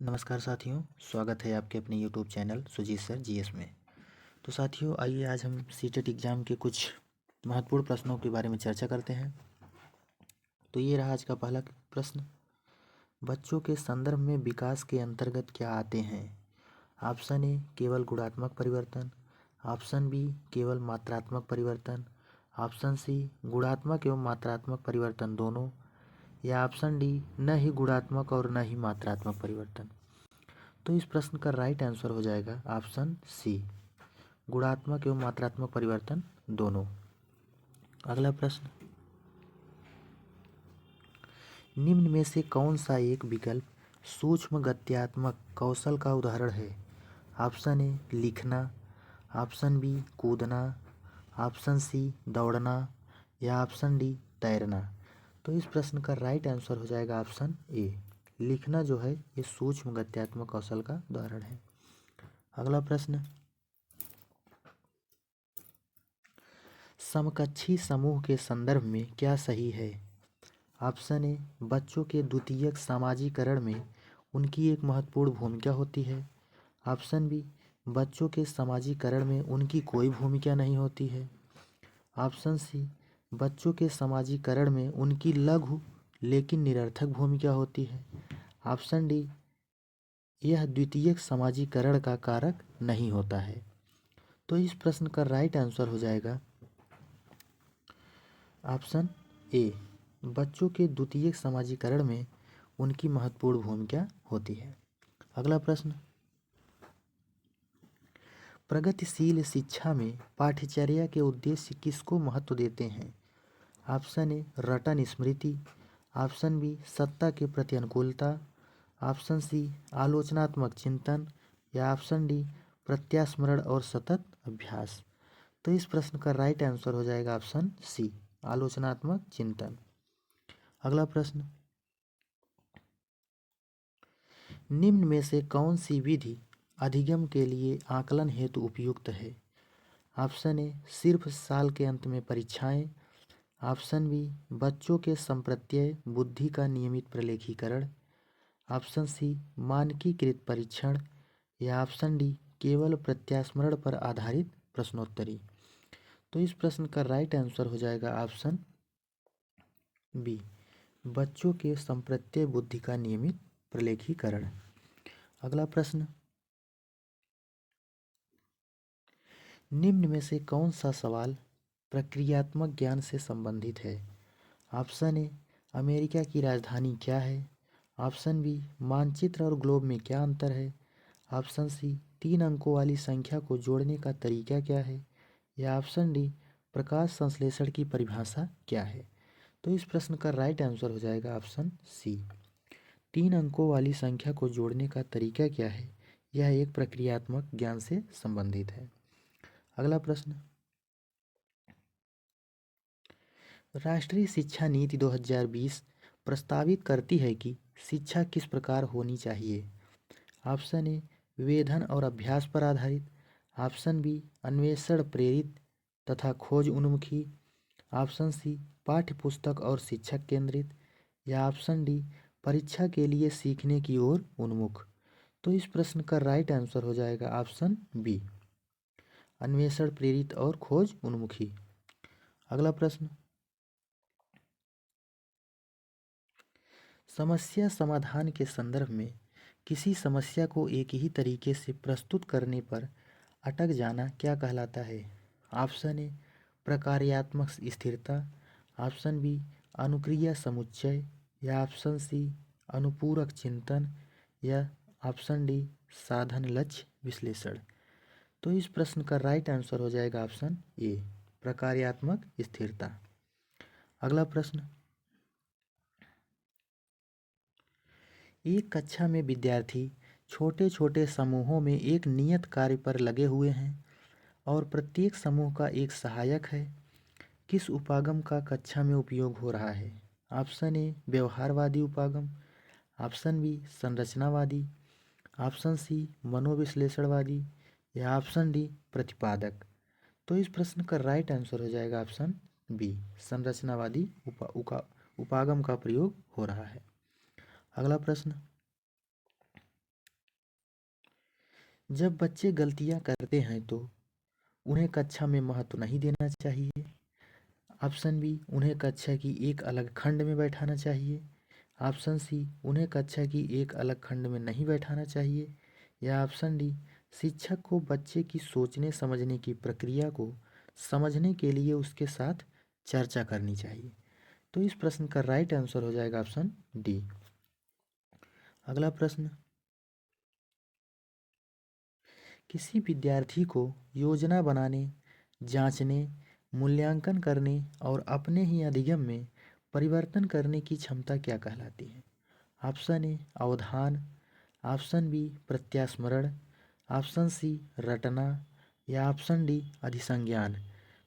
नमस्कार साथियों, स्वागत है आपके अपने YouTube channel Sujeet sir GS में। तो साथियों, आइए आज हम सीटेट एग्ज़ाम के कुछ महत्वपूर्ण प्रश्नों के बारे में चर्चा करते हैं। तो ये रहा आज का पहला प्रश्न। बच्चों के संदर्भ में विकास के अंतर्गत क्या आते हैं? ऑप्शन ए केवल गुणात्मक परिवर्तन, ऑप्शन बी केवल मात्रात्मक परिवर्तन, ऑप्शन सी गुणात्मक एवं मात्रात्मक परिवर्तन दोनों, या ऑप्शन डी न ही गुणात्मक और न ही मात्रात्मक परिवर्तन। तो इस प्रश्न का राइट आंसर हो जाएगा ऑप्शन सी, गुणात्मक एवं मात्रात्मक परिवर्तन दोनों। अगला प्रश्न, निम्न में से कौन सा एक विकल्प सूक्ष्म गत्यात्मक कौशल का उदाहरण है? ऑप्शन ए लिखना, ऑप्शन बी कूदना, ऑप्शन सी दौड़ना, या ऑप्शन डी तैरना। तो इस प्रश्न का राइट आंसर हो जाएगा ऑप्शन ए, लिखना जो है ये सूक्ष्म गत्यात्मक कौशल का उदाहरण है। अगला प्रश्न, समकक्षी समूह के संदर्भ में क्या सही है? ऑप्शन ए बच्चों के द्वितीयक सामाजिकरण में उनकी एक महत्वपूर्ण भूमिका होती है, ऑप्शन बी बच्चों के सामाजिकरण में उनकी कोई भूमिका नहीं होती है, ऑप्शन सी बच्चों के सामाजिकरण में उनकी लघु लेकिन निरर्थक भूमिका होती है, ऑप्शन डी यह द्वितीयक सामाजिकरण का कारक नहीं होता है। तो इस प्रश्न का राइट आंसर हो जाएगा ऑप्शन ए, बच्चों के द्वितीयक सामाजिकरण में उनकी महत्वपूर्ण भूमिका होती है। अगला प्रश्न, प्रगतिशील शिक्षा में पाठ्यचर्या के उद्देश्य किसको महत्व देते हैं? ऑप्शन ए रटन स्मृति, ऑप्शन बी सत्ता के प्रति अनुकूलता, ऑप्शन सी आलोचनात्मक चिंतन, या ऑप्शन डी प्रत्यास्मरण और सतत अभ्यास। तो इस प्रश्न का राइट आंसर हो जाएगा ऑप्शन सी, आलोचनात्मक चिंतन। अगला प्रश्न, निम्न में से कौन सी विधि अधिगम के लिए आकलन हेतु उपयुक्त है? ऑप्शन ए सिर्फ साल के अंत में परीक्षाएं, ऑप्शन बी बच्चों के संप्रत्यय बुद्धि का नियमित प्रलेखीकरण, ऑप्शन सी मानकीकृत परीक्षण, या ऑप्शन डी केवल प्रत्यास्मरण पर आधारित प्रश्नोत्तरी। तो इस प्रश्न का राइट आंसर हो जाएगा ऑप्शन बी, बच्चों के संप्रत्यय बुद्धि का नियमित प्रलेखीकरण। अगला प्रश्न, निम्न में से कौन सा सवाल प्रक्रियात्मक ज्ञान से संबंधित है? ऑप्शन ए अमेरिका की राजधानी क्या है, ऑप्शन बी मानचित्र और ग्लोब में क्या अंतर है, ऑप्शन सी 3 अंकों वाली संख्या को जोड़ने का तरीका क्या है, या ऑप्शन डी प्रकाश संश्लेषण की परिभाषा क्या है। तो इस प्रश्न का राइट आंसर हो जाएगा ऑप्शन सी, 3 अंकों वाली संख्या को जोड़ने का तरीका क्या है, यह एक प्रक्रियात्मक ज्ञान से संबंधित है। अगला प्रश्न, राष्ट्रीय शिक्षा नीति 2020 प्रस्तावित करती है कि शिक्षा किस प्रकार होनी चाहिए? ऑप्शन ए विवेधन और अभ्यास पर आधारित, ऑप्शन बी अन्वेषण प्रेरित तथा खोज उन्मुखी, ऑप्शन सी पाठ्य पुस्तक और शिक्षक केंद्रित, या ऑप्शन डी परीक्षा के लिए सीखने की ओर उन्मुख। तो इस प्रश्न का राइट आंसर हो जाएगा ऑप्शन बी, अन्वेषण प्रेरित और खोज उन्मुखी। अगला प्रश्न, समस्या समाधान के संदर्भ में किसी समस्या को एक ही तरीके से प्रस्तुत करने पर अटक जाना क्या कहलाता है? ऑप्शन ए प्रकार्यात्मक स्थिरता, ऑप्शन बी अनुक्रिया समुच्चय, या ऑप्शन सी अनुपूरक चिंतन, या ऑप्शन डी साधन लक्ष्य विश्लेषण। तो इस प्रश्न का राइट आंसर हो जाएगा ऑप्शन ए, प्रकार्यात्मक स्थिरता। अगला प्रश्न, एक कक्षा में विद्यार्थी छोटे छोटे समूहों में एक नियत कार्य पर लगे हुए हैं और प्रत्येक समूह का एक सहायक है। किस उपागम का कक्षा में उपयोग हो रहा है? ऑप्शन ए व्यवहारवादी उपागम, ऑप्शन बी संरचनावादी, ऑप्शन सी मनोविश्लेषणवादी, या ऑप्शन डी प्रतिपादक। तो इस प्रश्न का राइट आंसर हो जाएगा ऑप्शन बी, संरचनावादी उपागम का प्रयोग हो रहा है। अगला प्रश्न, जब बच्चे गलतियाँ करते हैं तो उन्हें कक्षा में महत्व नहीं देना चाहिए। ऑप्शन बी, उन्हें कक्षा की एक अलग खंड में बैठाना चाहिए। ऑप्शन सी, उन्हें कक्षा की एक अलग खंड में नहीं बैठाना चाहिए। या ऑप्शन डी, शिक्षक को बच्चे की सोचने समझने की प्रक्रिया को समझने के लिए उसके साथ चर्चा करनी चाहिए। तो इस प्रश्न का राइट आंसर हो जाएगा ऑप्शन डी। अगला प्रश्न, किसी विद्यार्थी को योजना बनाने, जांचने, मूल्यांकन करने और अपने ही अधिगम में परिवर्तन करने की क्षमता क्या कहलाती है? ऑप्शन ए अवधान, ऑप्शन बी प्रत्यास्मरण, ऑप्शन सी रटना या ऑप्शन डी अधिसंज्ञान।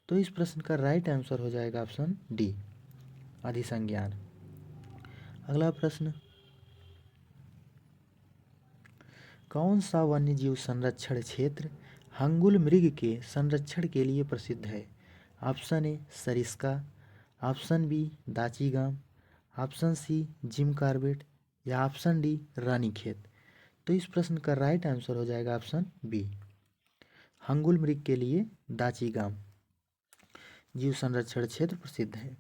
तो इस प्रश्न का राइट आंसर हो जाएगा ऑप्शन डी अधिसंज्ञान। अगला प्रश्न, कौन सा वन्यजीव संरक्षण क्षेत्र हंगुल मृग के संरक्षण के लिए प्रसिद्ध है? Option A Sariska, option B Dachigam, option C Jim Corbett या ऑप्शन डी रानीखेत। तो इस प्रश्न का राइट आंसर हो जाएगा ऑप्शन बी हंगुल मृग के लिए दाचीगाम जीव संरक्षण क्षेत्र प्रसिद्ध है।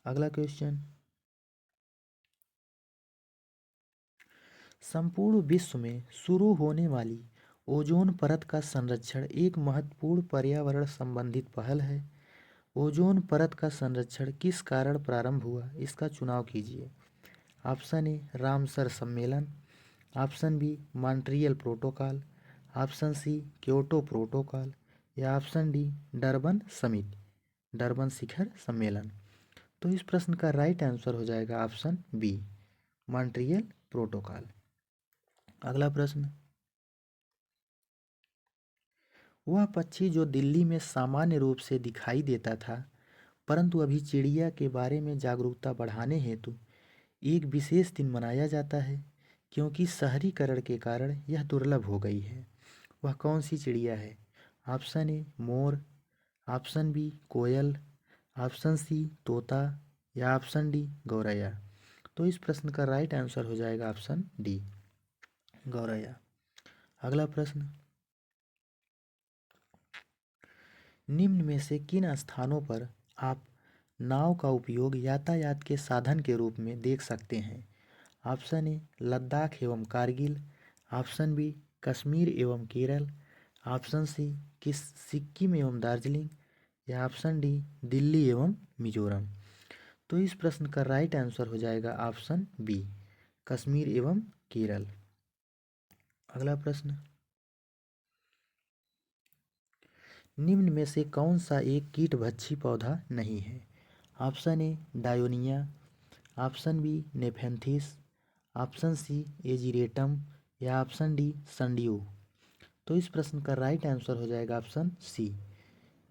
अगला क्वेश्चन, संपूर्ण विश्व में शुरू होने वाली ओजोन परत का संरक्षण एक महत्वपूर्ण पर्यावरण संबंधित पहल है। ओजोन परत का संरक्षण किस कारण प्रारंभ हुआ, इसका चुनाव कीजिए। ऑप्शन ए रामसर सम्मेलन, option B Montreal Protocol, option C Kyoto Protocol या option D Durban summit Durban शिखर सम्मेलन। तो इस प्रश्न का राइट आंसर हो जाएगा ऑप्शन बी मॉन्ट्रियल प्रोटोकॉल। अगला प्रश्न, वह पक्षी जो दिल्ली में सामान्य रूप से दिखाई देता था परंतु अभी चिड़िया के बारे में जागरूकता बढ़ाने हेतु एक विशेष दिन मनाया जाता है क्योंकि शहरीकरण के कारण यह दुर्लभ हो गई है, वह कौन सी चिड़िया है? ऑप्शन ए मोर, ऑप्शन बी कोयल, ऑप्शन सी तोता या ऑप्शन डी गौरैया। तो इस प्रश्न का राइट आंसर हो जाएगा ऑप्शन डी गौरैया। अगला प्रश्न, निम्न में से किन स्थानों पर आप नाव का उपयोग यातायात के साधन के रूप में देख सकते हैं? ऑप्शन ए लद्दाख एवं कारगिल, ऑप्शन बी कश्मीर एवं केरल, ऑप्शन सी किस सिक्किम एवं दार्जिलिंग या ऑप्शन डी दिल्ली एवं मिजोरम। तो इस प्रश्न का राइट आंसर हो जाएगा ऑप्शन बी कश्मीर एवं केरल। अगला प्रश्न, निम्न में से कौन सा एक कीटभक्षी पौधा नहीं है? Option A Dionaea, option B Nepenthes, option C Ageratum या ऑप्शन डी संडियो। तो इस प्रश्न का राइट आंसर हो जाएगा ऑप्शन सी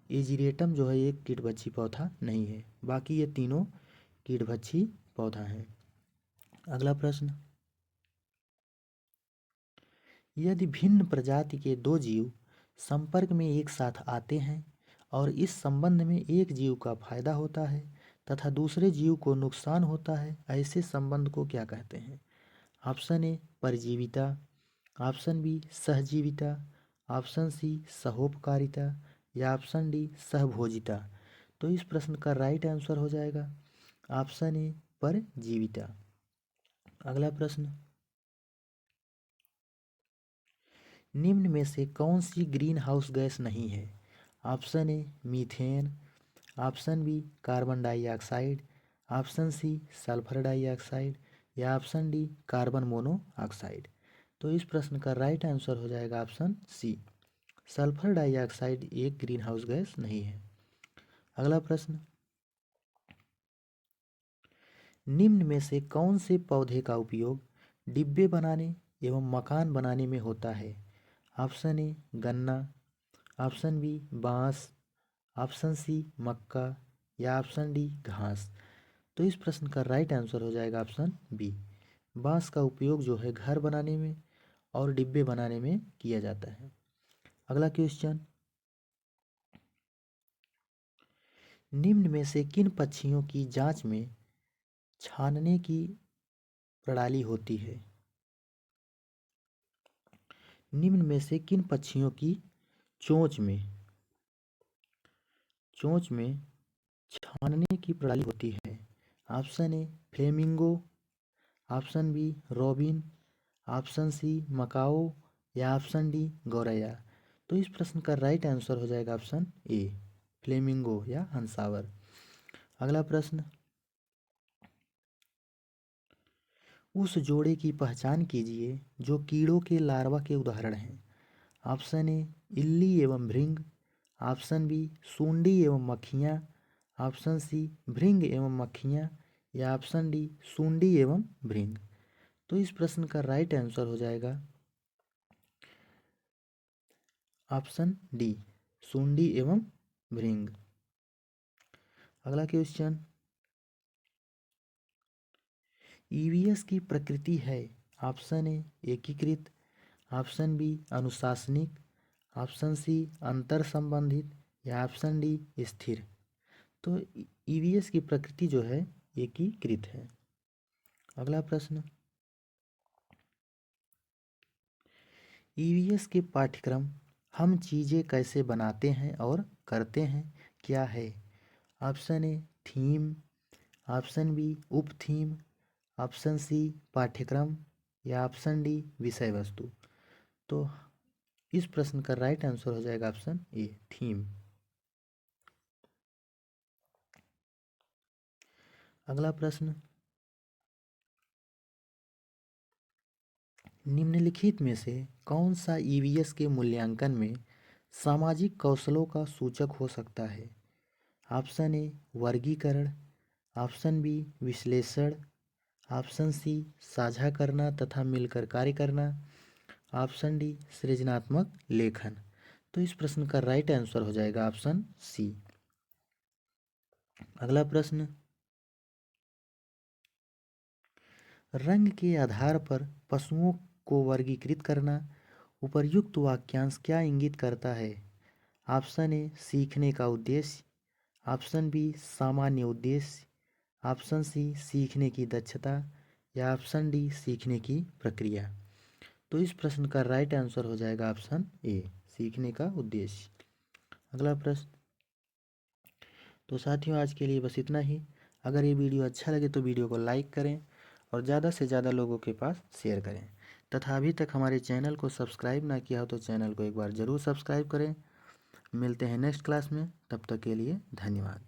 एजिरेटम जो है एक कीटभक्षी पौधा नहीं है, बाकी ये तीनों कीटभक्षी पौधा है। अगला प्रश्न, यदि भिन्न प्रजाति के दो जीव संपर्क में एक साथ आते हैं और इस संबंध में एक जीव का फायदा होता है तथा दूसरे जीव को नुकसान होता है, ऐसे संबंध को क्या कहते हैं? ऑप्शन ए परजीविता, ऑप्शन बी सहजीविता, ऑप्शन सी सहोपकारिता या ऑप्शन डी सहभोजिता। तो इस प्रश्न का राइट आंसर हो जाएगा ऑप्शन ए परजीविता। अगला प्रश्न, निम्न में से कौन सी ग्रीन हाउस गैस नहीं है? Option A methane, option B carbon dioxide, option C sulphur dioxide या ऑप्शन डी कार्बन मोनोऑक्साइड। तो इस प्रश्न का राइट आंसर हो जाएगा ऑप्शन सी सल्फर डाइऑक्साइड एक ग्रीन हाउस गैस नहीं है। अगला प्रश्न, निम्न में से कौन से पौधे का उपयोग डिब्बे बनाने एवं मकान बनाने में होता है? ऑप्शन ए गन्ना, ऑप्शन बी बांस, ऑप्शन सी मक्का या ऑप्शन डी घास। तो इस प्रश्न का राइट आंसर हो जाएगा ऑप्शन बी बांस का उपयोग जो है घर बनाने में और डिब्बे बनाने में किया जाता है। अगला क्वेश्चन, निम्न में से किन पक्षियों की जांच में छानने की प्रणाली होती है? निम्न में से किन पक्षियों की चोंच में छानने की प्रणाली होती है? Option A flamingo, option B robin, option C macaw या ऑप्शन डी गौरैया। तो इस प्रश्न का राइट आंसर हो जाएगा ऑप्शन ए फ्लेमिंगो या हंसावर। अगला प्रश्न, उस जोड़े की पहचान कीजिए जो कीड़ों के लार्वा के उदाहरण हैं। ऑप्शन ए इल्ली एवं भृंग, ऑप्शन बी सूंडी एवं मक्खियाँ, ऑप्शन सी भृंग एवं मक्खियाँ या ऑप्शन डी सूंडी एवं भृंग। तो इस प्रश्न का राइट आंसर हो जाएगा ऑप्शन डी सूंडी एवं भृंग। अगला क्वेश्चन, ईवीएस की प्रकृति है? ऑप्शन ए एकीकृत, ऑप्शन बी अनुशासनिक, ऑप्शन सी अंतर संबंधित या ऑप्शन डी स्थिर। तो ईवीएस की प्रकृति जो है एकीकृत है। अगला प्रश्न, ईवीएस के पाठ्यक्रम हम चीज़ें कैसे बनाते हैं और करते हैं क्या है? Option A theme, option B उप थीम, ऑप्शन सी पाठ्यक्रम या ऑप्शन डी विषय वस्तु। तो इस प्रश्न का राइट आंसर हो जाएगा ऑप्शन ए थीम। अगला प्रश्न, निम्नलिखित में से कौन सा ईवीएस के मूल्यांकन में सामाजिक कौशलों का सूचक हो सकता है? ऑप्शन ए वर्गीकरण, ऑप्शन बी विश्लेषण, ऑप्शन सी साझा करना तथा मिलकर कार्य करना, ऑप्शन डी सृजनात्मक लेखन। तो इस प्रश्न का राइट आंसर हो जाएगा ऑप्शन सी। अगला प्रश्न, रंग के आधार पर पशुओं को वर्गीकृत करना उपर्युक्त वाक्यांश क्या इंगित करता है? ऑप्शन ए सीखने का उद्देश्य, ऑप्शन बी सामान्य उद्देश्य, ऑप्शन सी सीखने की दक्षता या ऑप्शन डी सीखने की प्रक्रिया। तो इस प्रश्न का राइट आंसर हो जाएगा ऑप्शन ए सीखने का उद्देश्य। अगला प्रश्न, तो साथियों आज के लिए बस इतना ही। अगर ये वीडियो अच्छा लगे तो वीडियो को लाइक करें और ज़्यादा से ज़्यादा लोगों के पास शेयर करें तथा अभी तक हमारे चैनल को सब्सक्राइब ना किया हो तो चैनल को एक बार ज़रूर सब्सक्राइब करें। मिलते हैं नेक्स्ट क्लास में, तब तक के लिए धन्यवाद।